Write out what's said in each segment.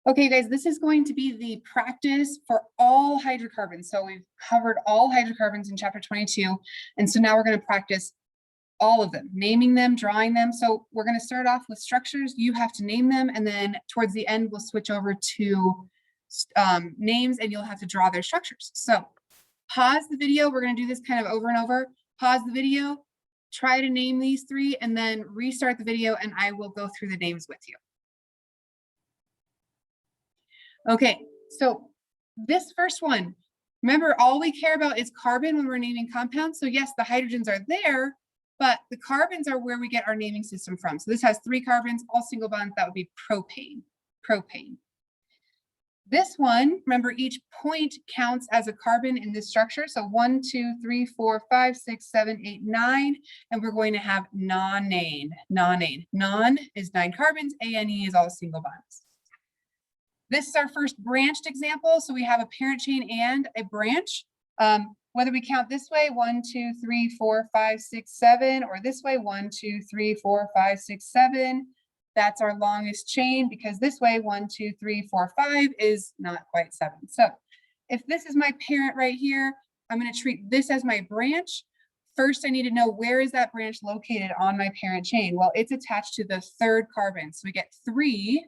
Okay, guys, this is going to be the practice for all hydrocarbons. So we've covered all hydrocarbons in chapter 22. And so now we're going to practice all of them, naming them, drawing them. So we're going to start off with structures. You have to name them. And then towards the end, we'll switch over to names and you'll have to draw their structures. So pause the video. We're going to do this kind of over and over. Pause the video, try to name these three, and then restart the video and I will go through the names with you. Okay, so this first one, remember all we care about is carbon when we're naming compounds. So yes, the hydrogens are there, but the carbons are where we get our naming system from. So this has 3 carbons, all single bonds, that would be propane, propane. This one, remember each point counts as a carbon in this structure. So 1, 2, 3, 4, 5, 6, 7, 8, 9, and we're going to have nonane, nonane. Non is 9 carbons, ane is all single bonds. This is our first branched example. So we have a parent chain and a branch. Whether we count this way, 1, 2, 3, 4, 5, 6, 7, or this way, 1, 2, 3, 4, 5, 6, 7. That's our longest chain because this way, 1, 2, 3, 4, 5 is not quite 7. So if this is my parent right here, I'm going to treat this as my branch. First, I need to know where is that branch located on my parent chain? Well, it's attached to the 3rd carbon. So we get 3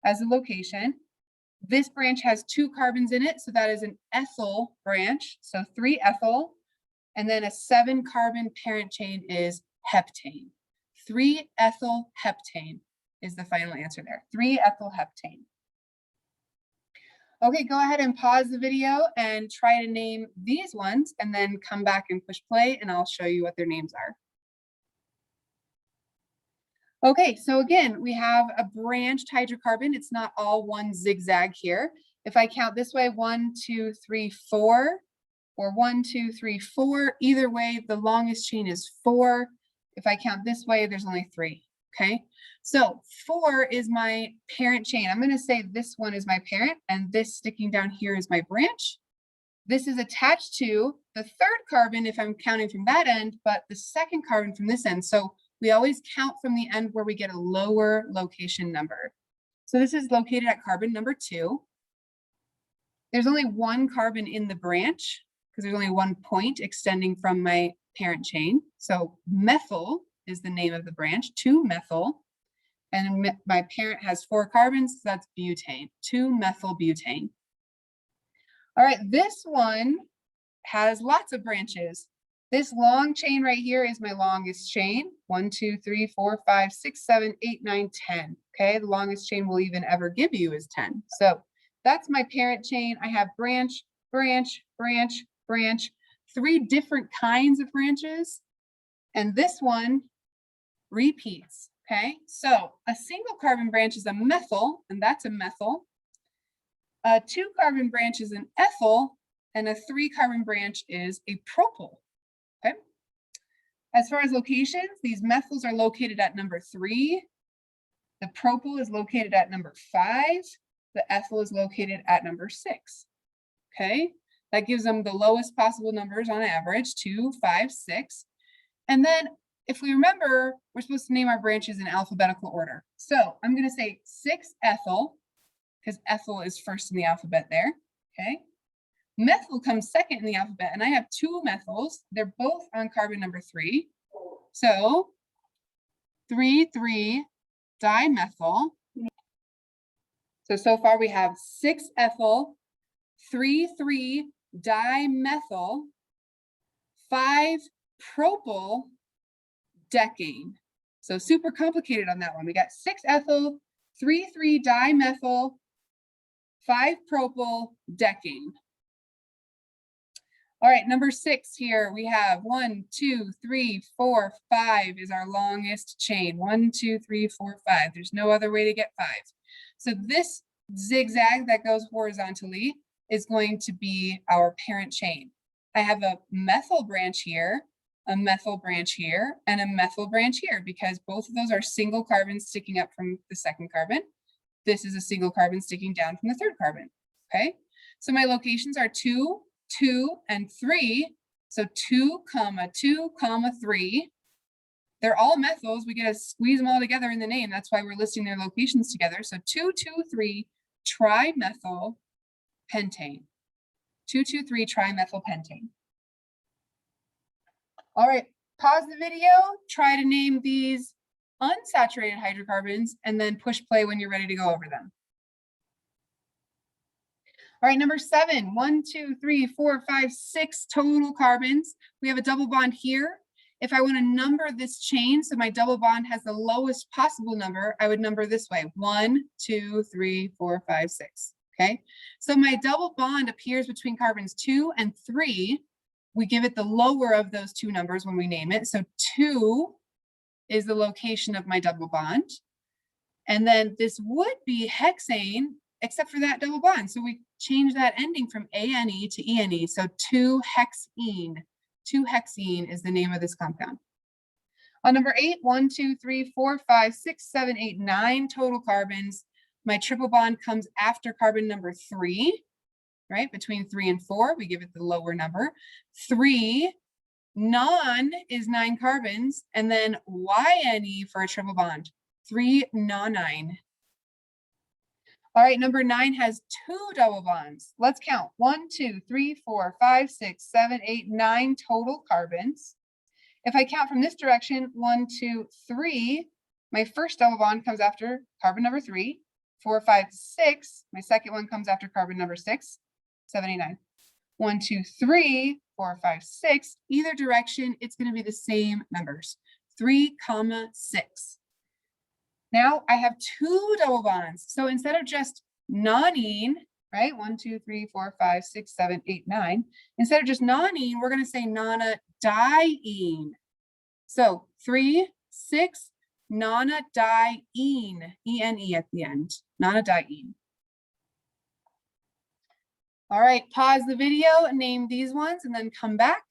as a location. This branch has 2 carbons in it, so that is an ethyl branch, so 3 ethyl, and then a 7 carbon parent chain is heptane. 3 ethyl heptane is the final answer there, 3 ethyl heptane. Okay, go ahead and pause the video and try to name these ones, and then come back and push play, and I'll show you what their names are. Okay, so again, we have a branched hydrocarbon. It's not all one zigzag here. If I count this way, 1, 2, 3, 4, or 1, 2, 3, 4, either way, the longest chain is 4. If I count this way, there's only 3, okay? So 4 is my parent chain. I'm gonna say this one is my parent, and this sticking down here is my branch. This is attached to the 3rd carbon if I'm counting from that end, but the 2nd carbon from this end. So we always count from the end where we get a lower location number. So this is located at carbon number 2. There's only 1 carbon in the branch because there's only 1 point extending from my parent chain. So methyl is the name of the branch, 2-methyl. And my parent has 4 carbons, so that's butane, 2-methyl-butane. All right, this one has lots of branches. This long chain right here is my longest chain. 1, 2, 3, 4, 5, 6, 7, 8, 9, 10. Okay, the longest chain we'll even ever give you is 10. So that's my parent chain. I have branch, branch, branch, branch, 3 different kinds of branches. And this one repeats. Okay, so a single carbon branch is a methyl, and that's a methyl. A 2 carbon branch is an ethyl, and a 3 carbon branch is a propyl. Okay. As far as locations, these methyls are located at number 3. The propyl is located at number 5. The ethyl is located at number 6. Okay, that gives them the lowest possible numbers on average, 2, 5, 6. And then if we remember, we're supposed to name our branches in alphabetical order. So I'm going to say 6 ethyl, because ethyl is first in the alphabet there. Okay. Methyl comes second in the alphabet, and I have 2 methyls. They're both on carbon number 3. So 3,3-dimethyl. So far we have 6 ethyl, 3,3-dimethyl, 5 propyl decane. So super complicated on that one. We got 6 ethyl, 3,3-dimethyl, 5 propyl decane. All right, number 6 here, we have 1, 2, 3, 4, 5 is our longest chain. 1, 2, 3, 4, 5. There's no other way to get 5. So this zigzag that goes horizontally is going to be our parent chain. I have a methyl branch here, a methyl branch here, and a methyl branch here because both of those are single carbons sticking up from the 2nd carbon. This is a single carbon sticking down from the 3rd carbon. Okay, so my locations are 2, 2, and 3. So 2, 2, 3. They're all methyls. We get to squeeze them all together in the name. That's why we're listing their locations together. So 2, 2, 3, trimethylpentane. 2,2,3-trimethylpentane. All right, pause the video, try to name these unsaturated hydrocarbons, and then push play when you're ready to go over them. All right, number 7, 1, 2, 3, 4, 5, 6 total carbons. We have a double bond here. If I want to number this chain, so my double bond has the lowest possible number, I would number this way: 1, 2, 3, 4, 5, 6. Okay, so my double bond appears between carbons 2 and 3. We give it the lower of those two numbers when we name it. So 2 is the location of my double bond. And then this would be hexane, except for that double bond. So we change that ending from ane to ene. So 2-hexene. 2-hexene is the name of this compound. On number 8, 1, 2, 3, 4, 5, 6, 7, 8, 9 total carbons. My triple bond comes after carbon number 3, right? Between 3 and 4, we give it the lower number. 3 non is 9 carbons, and then YNE for a triple bond, 3 nonine. All right, number 9 has 2 double bonds. Let's count: 1, 2, 3, 4, 5, 6, 7, 8, 9 total carbons. If I count from this direction, 1, 2, 3, my first double bond comes after carbon number 3. 4, 5, 6, my second one comes after carbon number 6. 7, 8, 9. 1, 2, 3, 4, 5, 6. Either direction, it's going to be the same numbers: 3, 6. Now I have 2 double bonds. So instead of just nonene, right? 1, 2, 3, 4, 5, 6, 7, 8, 9. Instead of just nonene, we're going to say nonadiene. So 3, 6, nonadiene, ene at the end, nonadiene. All right, pause the video and name these ones and then come back.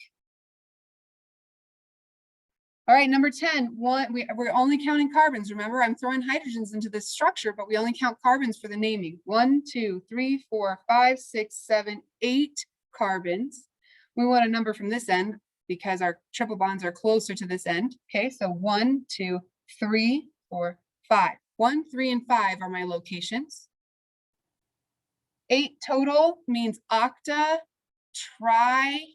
All right, number 10, we're only counting carbons. Remember, I'm throwing hydrogens into this structure, but we only count carbons for the naming. 1, 2, 3, 4, 5, 6, 7, 8 carbons. We want a number from this end because our triple bonds are closer to this end. Okay, so 1, 2, 3, 4, 5. 1, 3, and 5 are my locations. 8 total means octa triene.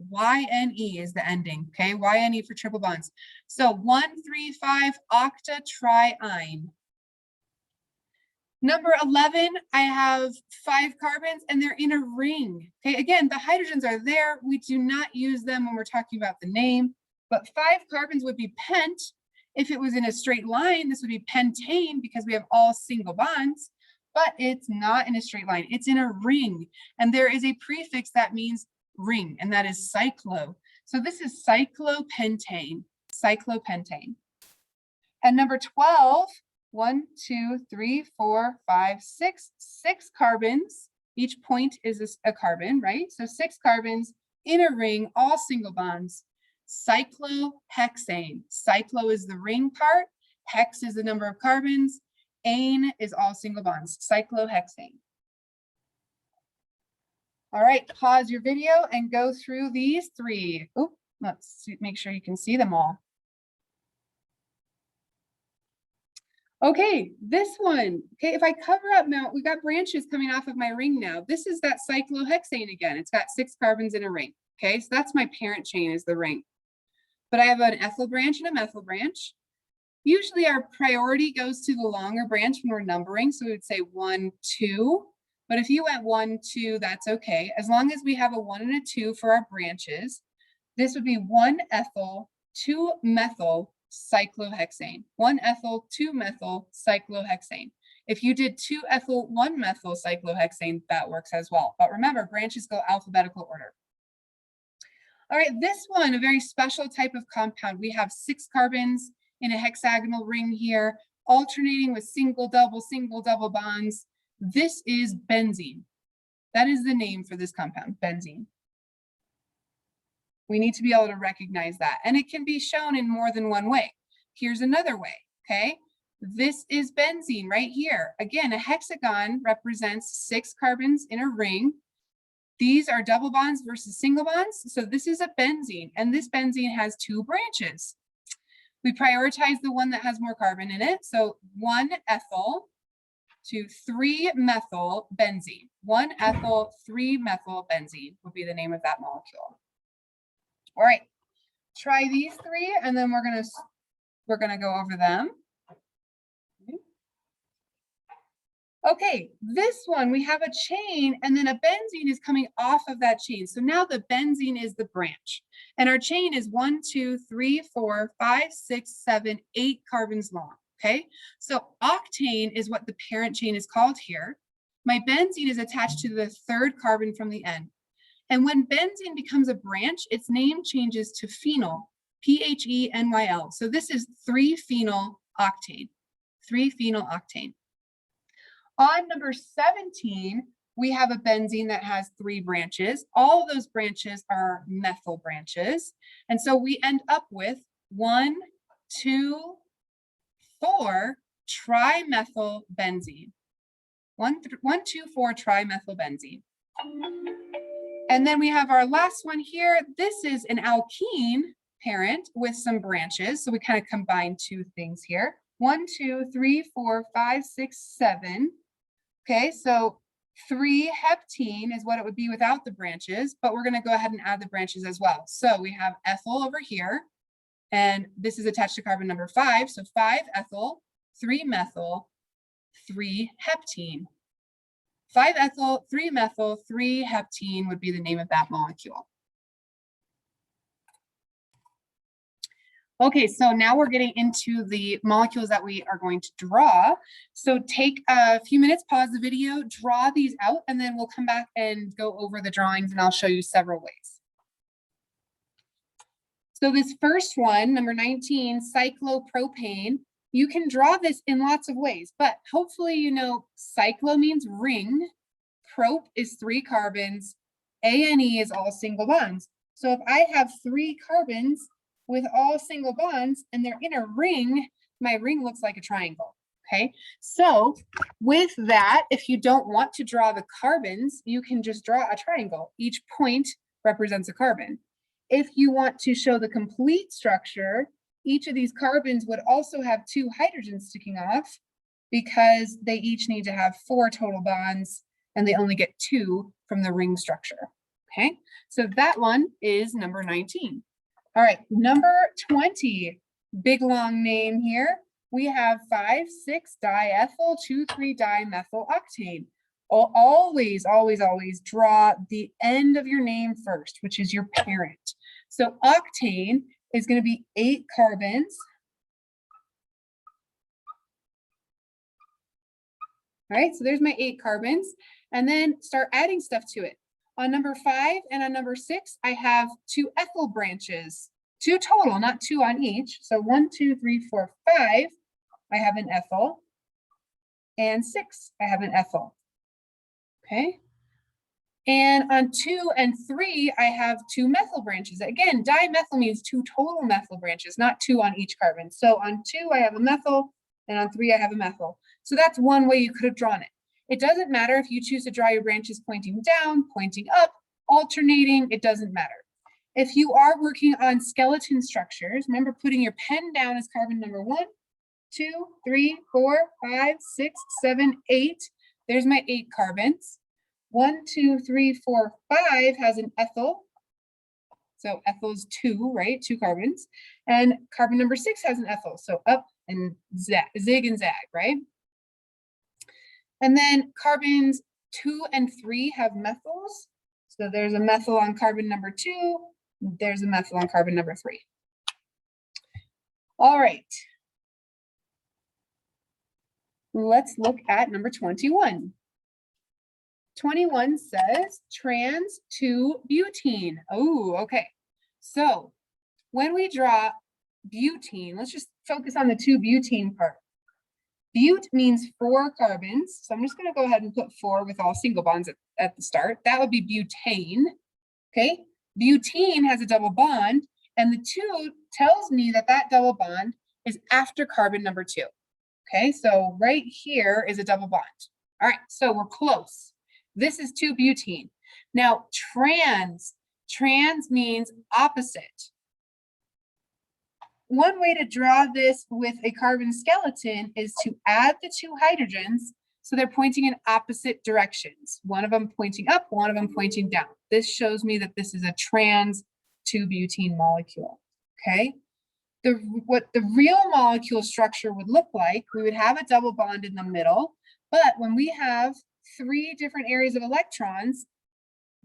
TRIYNE is the ending. Okay, YNE for triple bonds. So 1, 3, 5 octa triene. Number 11, I have 5 carbons and they're in a ring. Okay, again, the hydrogens are there. We do not use them when we're talking about the name, but 5 carbons would be pent. If it was in a straight line, this would be pentane because we have all single bonds, but it's not in a straight line. It's in a ring, and there is a prefix that means ring, and that is cyclo. So this is cyclopentane, cyclopentane. And number 12, 1, 2, 3, 4, 5, 6, 6 carbons. Each point is a carbon, right? So 6 carbons in a ring, all single bonds. Cyclohexane. Cyclo is the ring part. Hex is the number of carbons. Ane is all single bonds. Cyclohexane. All right, pause your video and go through these 3. Oh, let's make sure you can see them all. Okay, this one. Okay, if I cover up now, we've got branches coming off of my ring now. This is that cyclohexane again. It's got 6 carbons in a ring. Okay, so that's my parent chain is the ring. But I have an ethyl branch and a methyl branch. Usually our priority goes to the longer branch when we're numbering. So we would say 1, 2. But if you went 1, 2, that's okay. As long as we have a 1 and a 2 for our branches, this would be 1 ethyl, 2 methyl cyclohexane. 1 ethyl, 2 methyl cyclohexane. If you did 2 ethyl, 1 methyl cyclohexane, that works as well. But remember, branches go alphabetical order. All right, this one, a very special type of compound. We have 6 carbons in a hexagonal ring here, alternating with single, double bonds. This is benzene. That is the name for this compound, benzene. We need to be able to recognize that. And it can be shown in more than one way. Here's another way, okay? This is benzene right here. Again, a hexagon represents 6 carbons in a ring. These are double bonds versus single bonds. So this is a benzene, and this benzene has 2 branches. We prioritize the one that has more carbon in it. So 1 ethyl, to 3-methyl benzene. 1-ethyl 3-methyl benzene would be the name of that molecule. All right, try these three, and then we're gonna go over them. Okay, this one, we have a chain, and then a benzene is coming off of that chain. So now the benzene is the branch, and our chain is 1, 2, 3, 4, 5, 6, 7, 8 carbons long. Okay, so octane is what the parent chain is called here. My benzene is attached to the 3rd carbon from the end. And when benzene becomes a branch, its name changes to phenyl, P-H-E-N-Y-L. So this is 3-phenyl octane, 3-phenyl octane. On number 17, we have a benzene that has 3 branches. All of those branches are methyl branches. And so we end up with 1, 2, 4 trimethyl benzene. 1, 2, 4 trimethyl benzene. And then we have our last one here. This is an alkene parent with some branches. So we kind of combine 2 things here. 1, 2, 3, 4, 5, 6, 7. Okay, so 3-heptene is what it would be without the branches, but we're going to go ahead and add the branches as well. So we have ethyl over here, and this is attached to carbon number 5. So 5-ethyl, 3-methyl, 3-heptene. 5-ethyl, 3-methyl, 3-heptene would be the name of that molecule. Okay, so now we're getting into the molecules that we are going to draw. So take a few minutes, pause the video, draw these out, and then we'll come back and go over the drawings, and I'll show you several ways. So this first one, number 19, cyclopropane, you can draw this in lots of ways, but hopefully you know cyclo means ring, prop is 3 carbons, ane is all single bonds. So if I have 3 carbons with all single bonds and they're in a ring, my ring looks like a triangle. Okay, so with that, if you don't want to draw the carbons, you can just draw a triangle. Each point represents a carbon. If you want to show the complete structure, each of these carbons would also have 2 hydrogens sticking off because they each need to have 4 total bonds and they only get 2 from the ring structure. Okay, so that one is number 19. All right, number 20, big long name here. We have 5,6-diethyl 2,3-dimethyl octane. Always, always, always draw the end of your name first, which is your parent. So octane is going to be 8 carbons. All right, so there's my 8 carbons, and then start adding stuff to it. On number 5 and on number 6, I have 2 ethyl branches, 2 total, not 2 on each. So 1, 2, 3, 4, 5, I have an ethyl, and 6, I have an ethyl. Okay. And on 2 and 3, I have 2 methyl branches. Again, dimethyl means 2 total methyl branches, not 2 on each carbon. So on 2, I have a methyl, and on 3, I have a methyl. So that's one way you could have drawn it. It doesn't matter if you choose to draw your branches pointing down, pointing up, alternating, it doesn't matter. If you are working on skeleton structures, remember putting your pen down as carbon number 1, 2, 3, 4, 5, 6, 7, 8. There's my 8 carbons. 1, 2, 3, 4, 5 has an ethyl. So ethyl is 2, right? 2 carbons. And carbon number 6 has an ethyl. So up and zig and zag, right? And then carbons 2 and 3 have methyls. So there's a methyl on carbon number 2. There's a methyl on carbon number 3. All right. Let's look at number 21. 21 says trans 2-butene. Oh, okay. So when we draw butene, let's just focus on the 2-butene part. But means 4 carbons. So I'm just going to go ahead and put 4 with all single bonds at the start. That would be butane. Okay. Butene has a double bond, and the 2 tells me that that double bond is after carbon number 2. Okay. So right here is a double bond. All right. So we're close. This is 2-butene. Now, trans means opposite. One way to draw this with a carbon skeleton is to add the 2 hydrogens So they're pointing in opposite directions. One of them pointing up, one of them pointing down. This shows me that this is a trans 2-butene molecule, okay? What the real molecule structure would look like, we would have a double bond in the middle, but when we have 3 different areas of electrons,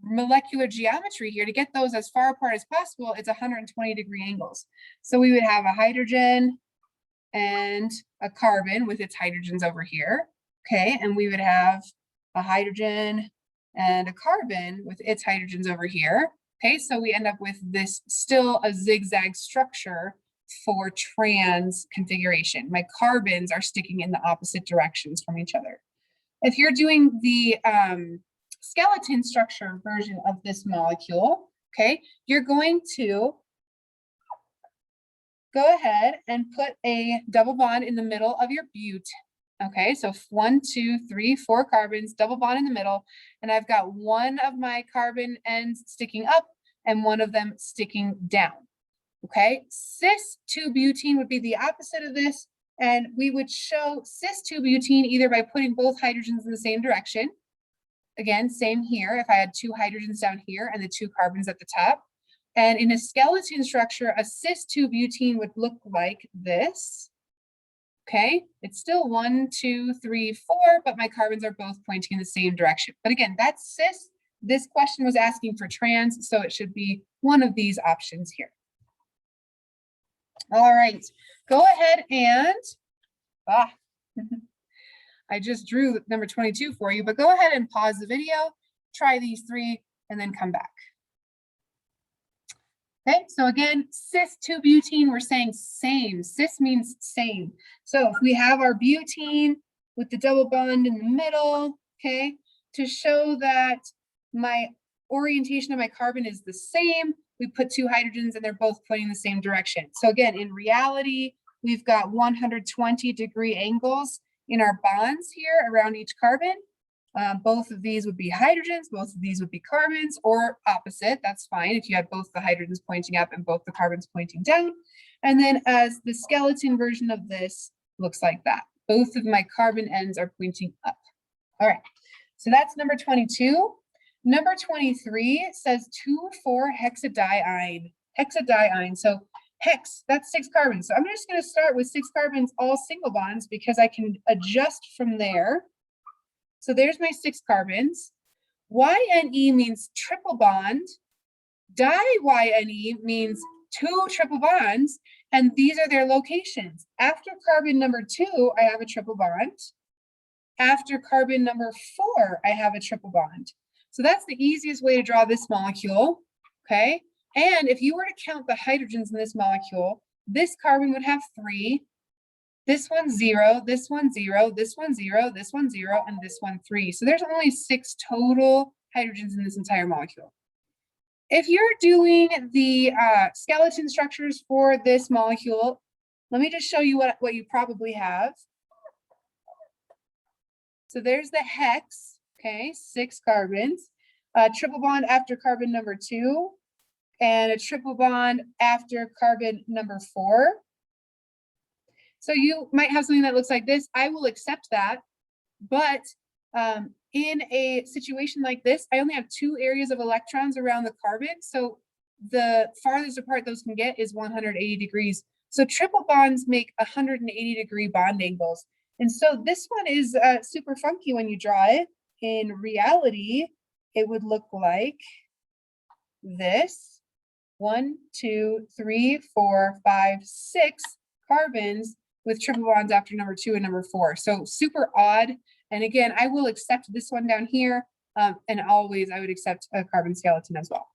molecular geometry here, to get those as far apart as possible, it's 120-degree angles. So we would have a hydrogen and a carbon with its hydrogens over here, okay? And we would have a hydrogen and a carbon with its hydrogens over here, okay? So we end up with this still a zigzag structure for trans configuration. My carbons are sticking in the opposite directions from each other. If you're doing the skeleton structure version of this molecule, okay, you're going to go ahead and put a double bond in the middle of your bute. Okay, so 1, 2, 3, 4 carbons, double bond in the middle, and I've got one of my carbon ends sticking up and one of them sticking down. Okay, cis 2-butene would be the opposite of this, and we would show cis 2-butene either by putting both hydrogens in the same direction. Again, same here, if I had 2 hydrogens down here and the 2 carbons at the top. And in a skeleton structure, a cis 2-butene would look like this. Okay, it's still 1, 2, 3, 4, but my carbons are both pointing in the same direction. But again, that's cis. This question was asking for trans, so it should be one of these options here. All right, go ahead and, I just drew number 22 for you, but go ahead and pause the video, try these 3, and then come back. Okay, so again, cis 2-butene, we're saying same. Cis means same. So if we have our butene with the double bond in the middle, okay, to show that my orientation of my carbon is the same, we put 2 hydrogens and they're both pointing the same direction. So again, in reality, we've got 120-degree angles in our bonds here around each carbon. Both of these would be hydrogens, both of these would be carbons, or opposite, that's fine if you had both the hydrogens pointing up and both the carbons pointing down. And then as the skeleton version of this looks like that. Both of my carbon ends are pointing up. All right, so that's number 22. Number 23 says 2,4-hexadiene. Hexadiene, so hex, that's 6 carbons. So I'm just gonna start with 6 carbons, all single bonds, because I can adjust from there. So there's my 6 carbons. YNE means triple bond. Di-YNE means 2 triple bonds, and these are their locations. After carbon number 2, I have a triple bond. After carbon number 4, I have a triple bond. So that's the easiest way to draw this molecule, okay? And if you were to count the hydrogens in this molecule, this carbon would have 3, this one 0, this one 0, this one 0, this one 0, and this one 3. So there's only 6 total hydrogens in this entire molecule. If you're doing the skeleton structures for this molecule, let me just show you what you probably have. So there's the hex, okay, 6 carbons, a triple bond after carbon number 2, and a triple bond after carbon number 4. So you might have something that looks like this. I will accept that, but in a situation like this, I only have 2 areas of electrons around the carbon. So the farthest apart those can get is 180 degrees. So triple bonds make 180-degree bond angles. And so this one is super funky when you draw it. In reality, it would look like this. 1, 2, 3, 4, 5, 6 carbons with triple bonds after number 2 and number 4. So super odd. And again, I will accept this one down here. And always I would accept a carbon skeleton as well.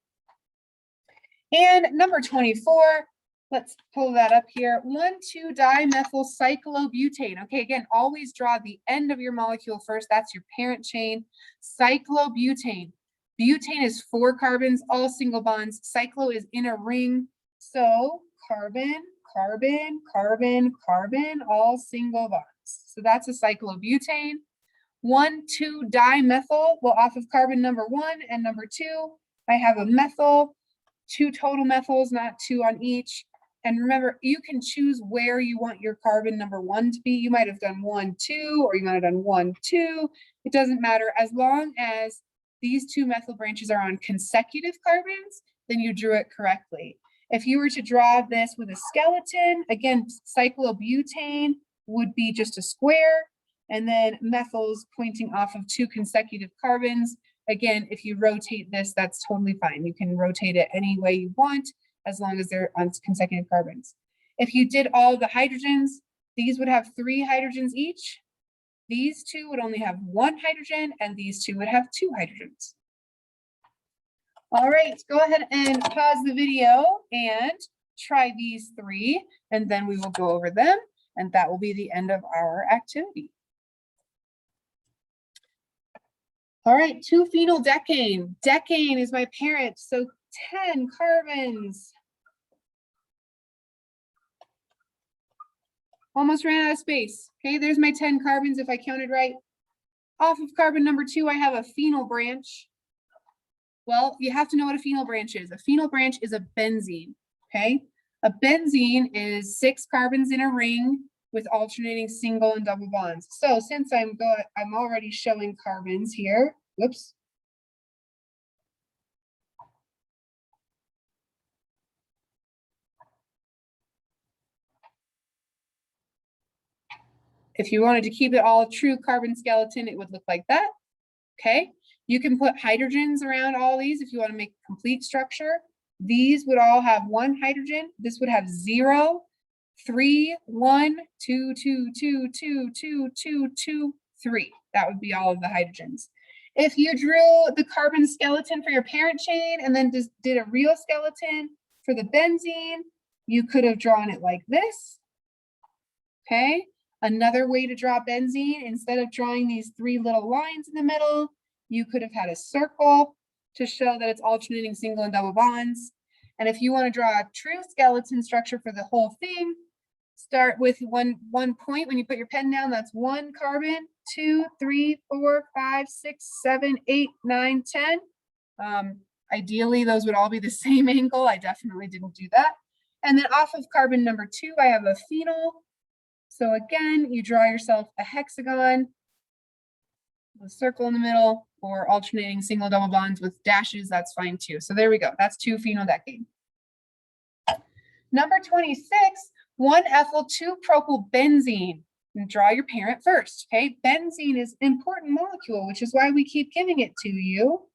And number 24, let's pull that up here. 1,2-dimethyl cyclobutane. Okay, again, always draw the end of your molecule first. That's your parent chain. Cyclobutane. Butane is 4 carbons, all single bonds. Cyclo is in a ring. So carbon, carbon, carbon, carbon, all single bonds. So that's a cyclobutane. 1,2-dimethyl. Well, off of carbon number 1 and number 2, I have a methyl. 2 total methyls, not 2 on each. And remember, you can choose where you want your carbon number 1 to be. You might have done 1, 2, or you might have done 1, 2. It doesn't matter. As long as these 2 methyl branches are on consecutive carbons, then you drew it correctly. If you were to draw this with a skeleton, again, cyclobutane would be just a square, and then methyls pointing off of 2 consecutive carbons. Again, if you rotate this, that's totally fine. You can rotate it any way you want, as long as they're on consecutive carbons. If you did all the hydrogens, these would have 3 hydrogens each. These 2 would only have 1 hydrogen, and these 2 would have 2 hydrogens. All right, go ahead and pause the video and try these 3, and then we will go over them, and that will be the end of our activity. All right, 2-phenyldecanes. Decane is my parent, so 10 carbons. Almost ran out of space. Okay, there's my 10 carbons if I counted right. Off of carbon number 2, I have a phenyl branch. Well, you have to know what a phenyl branch is. A phenyl branch is a benzene, okay? A benzene is 6 carbons in a ring with alternating single and double bonds. So since I'm already showing carbons here, whoops. If you wanted to keep it all a true carbon skeleton, it would look like that, okay? You can put hydrogens around all these if you want to make a complete structure. These would all have 1 hydrogen. This would have 0, 3, 1, 2, 2, 2, 2, 2, 2, 2, 3. That would be all of the hydrogens. If you drew the carbon skeleton for your parent chain and then just did a real skeleton for the benzene, you could have drawn it like this, okay? Another way to draw benzene, instead of drawing these 3 little lines in the middle, you could have had a circle to show that it's alternating single and double bonds. And if you want to draw a true skeleton structure for the whole thing, start with one point. When you put your pen down, that's 1 carbon, 2, 3, 4, 5, 6, 7, 8, 9, 10. Ideally, those would all be the same angle. I definitely didn't do that. And then off of carbon number 2, I have a phenyl. So again, you draw yourself a hexagon, a circle in the middle, or alternating single double bonds with dashes, that's fine too. So there we go, that's 2-phenyldecanes. Number 26, 1-ethyl 2-propylbenzene. And draw your parent first, okay? Benzene is an important molecule, which is why we keep giving it to you.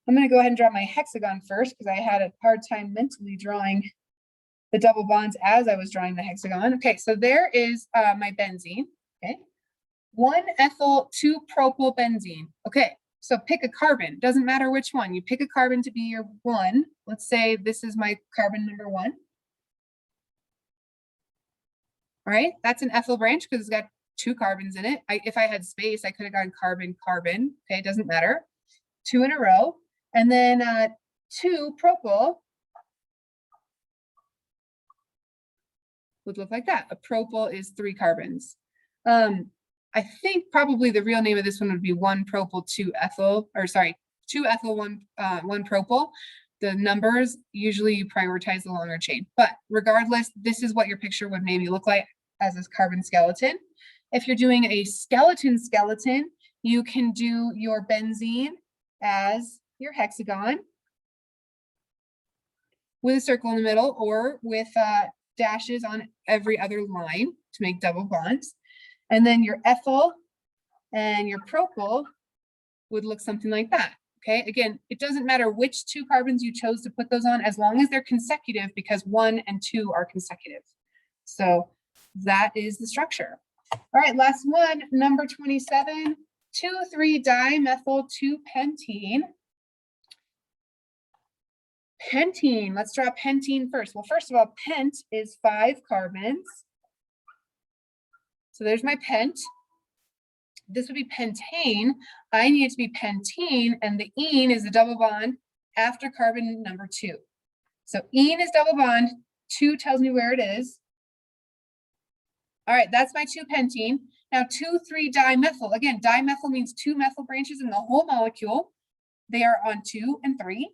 I'm gonna go ahead and draw my hexagon first because I had a hard time mentally drawing the double bonds as I was drawing the hexagon. Okay, so there is my benzene, okay? 1-ethyl 2-propylbenzene. Okay, so pick a carbon, doesn't matter which one. You pick a carbon to be your 1. Let's say this is my carbon number 1. All right, that's an ethyl branch because it's got 2 carbons in it. If I had space, I could have gone carbon, carbon. Okay, it doesn't matter. 2 in a row. And then 2-propyl would look like that. A propyl is 3 carbons. I think probably the real name of this one would be 1-propyl 2-ethyl, or sorry, 2-ethyl 1-propyl. The numbers, usually you prioritize the longer chain, but regardless, this is what your picture would maybe look like as this carbon skeleton. If you're doing a skeleton, you can do your benzene as your hexagon with a circle in the middle, or with dashes on every other line to make double bonds. And then your ethyl and your propyl would look something like that. Okay, again, it doesn't matter which 2 carbons you chose to put those on, as long as they're consecutive, because 1 and 2 are consecutive. So that is the structure. All right, last one, number 27, 2,3-dimethyl-2-pentene. Pentene, let's draw pentene first. Well, first of all, pent is 5 carbons. So there's my pent. This would be pentane. I need it to be pentene, and the ene is the double bond after carbon number 2. So ene is double bond, 2 tells me where it is. All right, that's my 2-pentene. Now 2,3-dimethyl. Again, dimethyl means 2 methyl branches in the whole molecule. They are on 2 and 3.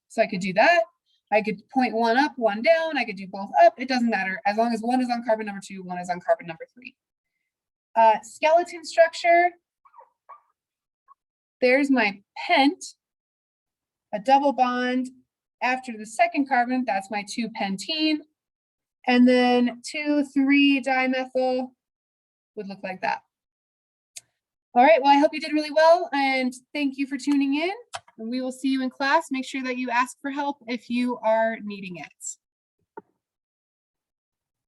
So I could do that. I could point one up, one down. I could do both up. It doesn't matter as long as one is on carbon number 2, one is on carbon number 3. Skeleton structure. There's my pent, a double bond after the second carbon. That's my 2-pentene. And then 2,3-dimethyl would look like that. All right, well, I hope you did really well, and thank you for tuning in. And we will see you in class. Make sure that you ask for help if you are needing it.